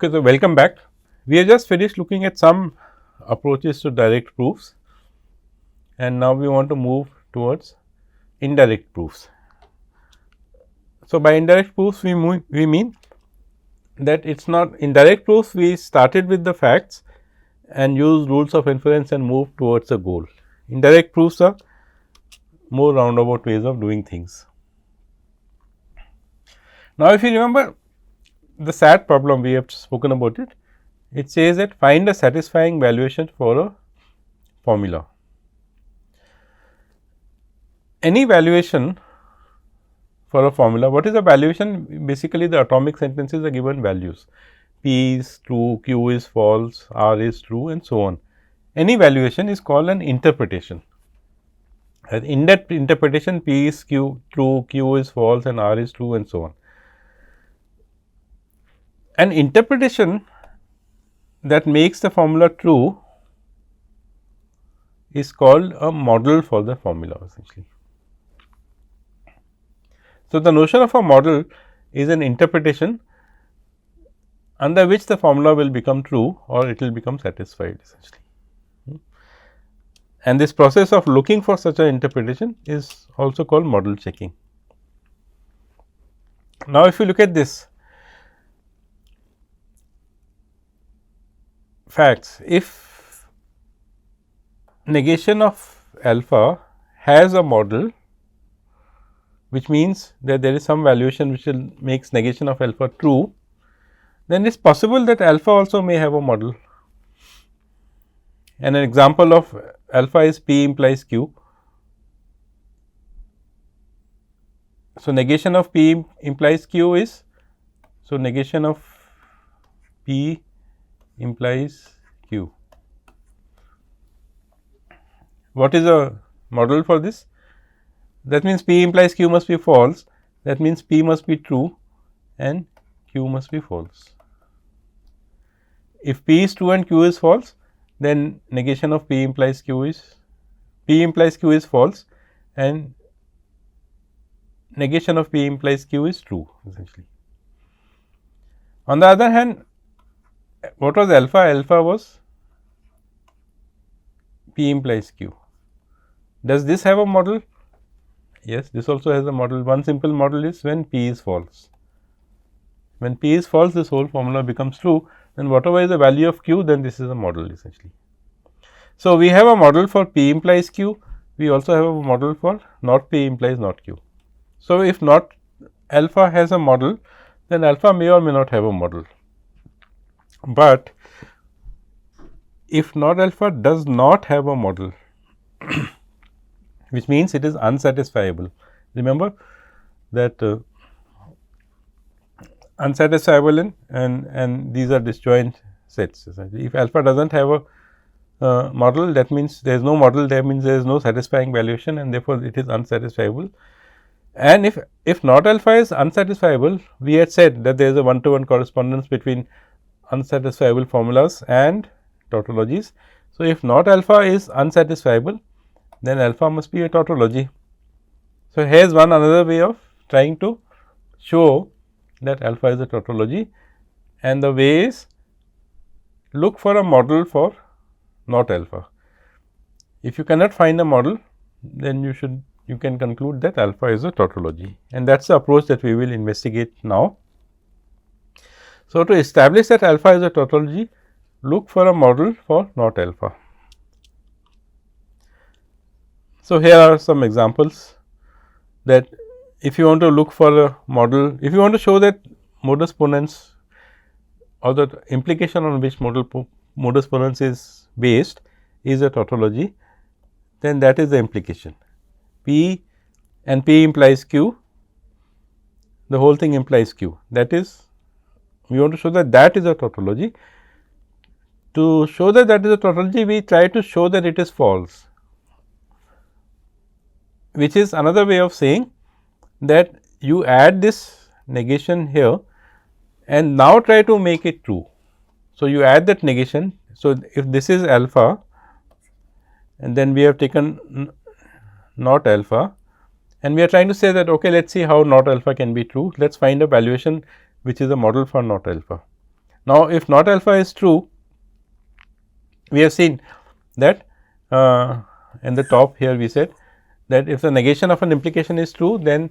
Okay, so welcome back. We have just finished looking at some approaches to direct proofs, and now we want to move towards indirect proofs. So, by indirect proofs we mean that it is not indirect proofs, we started with the facts and used rules of inference and moved towards a goal. Indirect proofs are more roundabout ways of doing things. Now, if you remember the SAT problem, we have spoken about it. It says that find a satisfying valuation for a formula. Any valuation for a formula, what is a valuation? Basically, the atomic sentences are given values. P is true, Q is false, R is true, and so on. Any valuation is called an interpretation. And in that interpretation, P is true, Q is false, and R is true, and so on. An interpretation that makes the formula true is called a model for the formula essentially. So, the notion of a model is an interpretation under which the formula will become true or it will become satisfied essentially. And this process of looking for such an interpretation is also called model checking. Now, if you look at this facts, if negation of alpha has a model, which means that there is some valuation which will makes negation of alpha true, then it is possible that alpha also may have a model. And an example of alpha is P implies Q. So, negation of P implies Q is, so negation of P implies Q. What is a model for this? That means P implies Q must be false, that means P must be true and Q must be false. If P is true and Q is false, then negation of P implies Q is false and negation of P implies Q is true essentially. On the other hand, what was alpha? Alpha was P implies Q. Does this have a model? Yes, this also has a model. One simple model is when P is false. When P is false, this whole formula becomes true, and whatever is the value of Q, then this is a model essentially. So, we have a model for P implies Q, we also have a model for not P implies not Q. So, if not alpha has a model, then alpha may or may not have a model, but if not alpha does not have a model, which means it is unsatisfiable. Remember that unsatisfiable and these are disjoint sets. If alpha does not have a model, that means there is no model, that means there is no satisfying valuation and therefore, it is unsatisfiable. And if not alpha is unsatisfiable, we had said that there is a one-to-one correspondence between unsatisfiable formulas and tautologies. So, if not alpha is unsatisfiable, then alpha must be a tautology. So, here is one another way of trying to show that alpha is a tautology, and the way is look for a model for not alpha. If you cannot find a model, then you can conclude that alpha is a tautology, and that is the approach that we will investigate now. So, to establish that alpha is a tautology, look for a model for not alpha. So, here are some examples that if you want to look for a model, if you want to show that modus ponens or the implication on which modus ponens is based is a tautology, then that is the implication. P and P implies Q, the whole thing implies Q, that is we want to show that that is a tautology. To show that that is a tautology, we try to show that it is false, which is another way of saying that you add this negation here and now try to make it true. So, you add that negation. So, if this is alpha and then we have taken not alpha and we are trying to say that okay, let us see how not alpha can be true, let us find a valuation which is a model for not alpha. Now, if not alpha is true, we have seen that in the top here we said that if the negation of an implication is true, then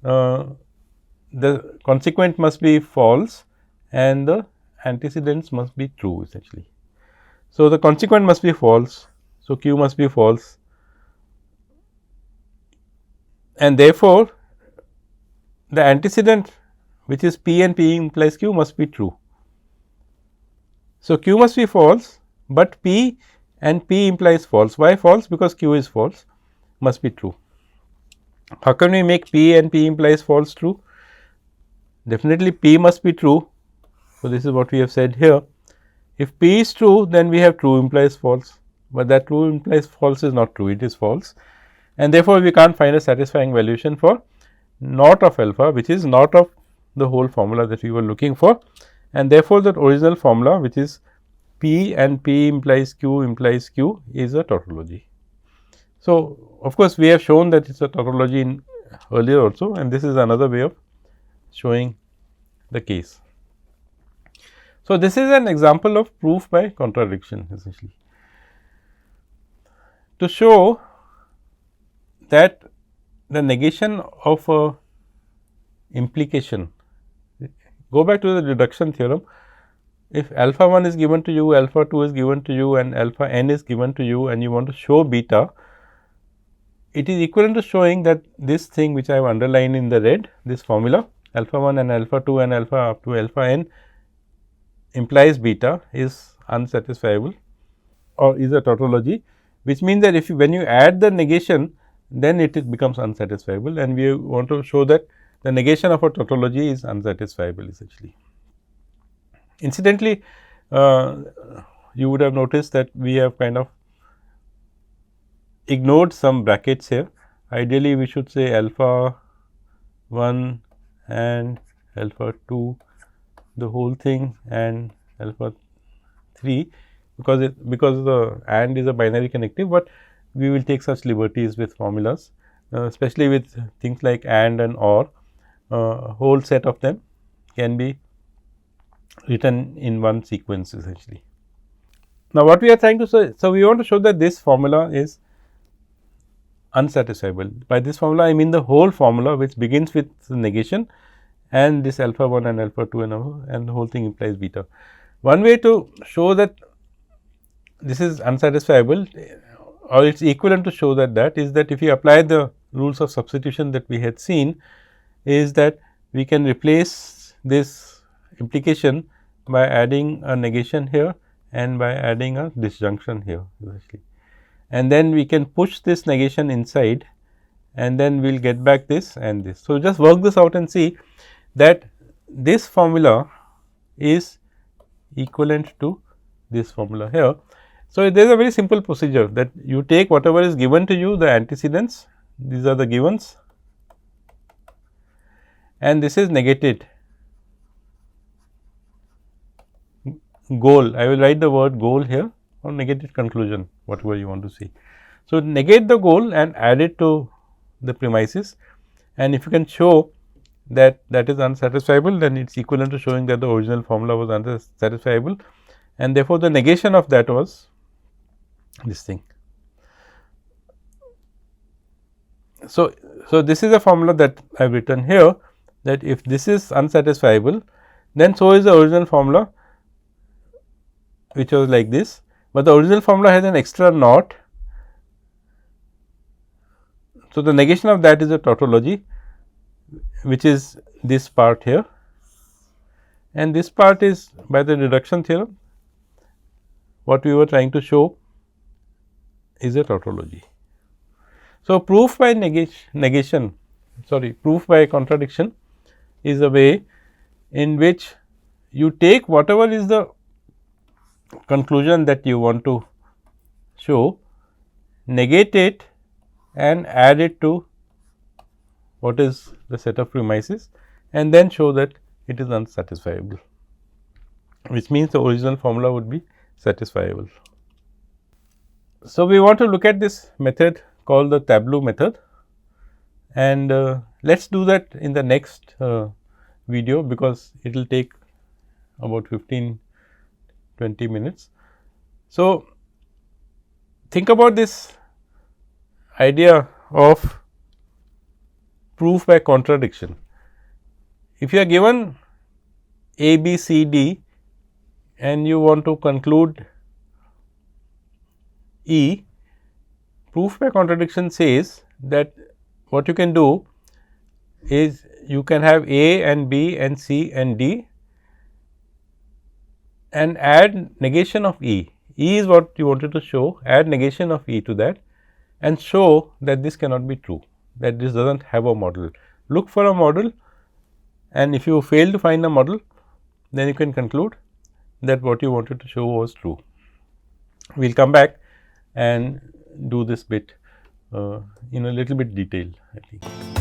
the consequent must be false and the antecedents must be true essentially. So, the consequent must be false. So, q must be false, and therefore, the antecedent which is p and p implies q must be true. So, q must be false, but p and p implies false. Why false? Because q is false, must be true. How can we make p and p implies false true? Definitely p must be true. So, this is what we have said here. If p is true, then we have true implies false, but that true implies false is not true, it is false, and therefore, we can't find a satisfying valuation for not of alpha, which is not of the whole formula that we were looking for, and therefore, that original formula which is p and p implies q is a tautology. So, of course, we have shown that it is a tautology in earlier also, and this is another way of showing the case. So, this is an example of proof by contradiction essentially. To show that the negation of a implication, go back to the reduction theorem. If alpha 1 is given to you, alpha 2 is given to you and alpha n is given to you, and you want to show beta, it is equivalent to showing that this thing which I have underlined in the red, this formula alpha 1 and alpha 2 and alpha up to alpha n implies beta is unsatisfiable or is a tautology, which means that if you when you add the negation, then it becomes unsatisfiable, and we want to show that the negation of a tautology is unsatisfiable essentially. Incidentally, you would have noticed that we have kind of ignored some brackets here. Ideally, we should say alpha 1 and alpha 2, the whole thing, and alpha 3, because the and is a binary connective, but we will take such liberties with formulas, especially with things like and or. A whole set of them can be written in one sequence essentially. Now, what we are trying to say, so we want to show that this formula is unsatisfiable. By this formula, I mean the whole formula which begins with the negation and this alpha 1 and alpha 2 and the whole thing implies beta. One way to show that this is unsatisfiable or it is equivalent to show that is that if you apply the rules of substitution that we had seen, is that we can replace this implication by adding a negation here and by adding a disjunction here essentially. And then we can push this negation inside and then we will get back this and this. So, just work this out and see that this formula is equivalent to this formula here. So, there is a very simple procedure that you take whatever is given to you, the antecedents, these are the givens, and this is negated. Goal, I will write the word goal here or negated conclusion, whatever you want to see. So, negate the goal and add it to the premises, and if you can show that that is unsatisfiable, then it is equivalent to showing that the original formula was unsatisfiable, and therefore, the negation of that was this thing. So, this is a formula that I have written here, that if this is unsatisfiable, then so is the original formula, which was like this, but the original formula has an extra not. So, the negation of that is a tautology, which is this part here, and this part is by the reduction theorem what we were trying to show is a tautology. So, proof by proof by contradiction is a way in which you take whatever is the conclusion that you want to show, negate it and add it to what is the set of premises, and then show that it is unsatisfiable, which means the original formula would be satisfiable. So, we want to look at this method called the tableau method, and let us do that in the next video, because it will take about 15-20 minutes. So, think about this idea of proof by contradiction. If you are given A, B, C, D and you want to conclude E, proof by contradiction says that what you can do is you can have A and B and C and D and add negation of E. E is what you wanted to show, add negation of E to that and show that this cannot be true, that this does not have a model. Look for a model, and if you fail to find a model, then you can conclude that what you wanted to show was true. We will come back and do this bit in a little bit detail, I think.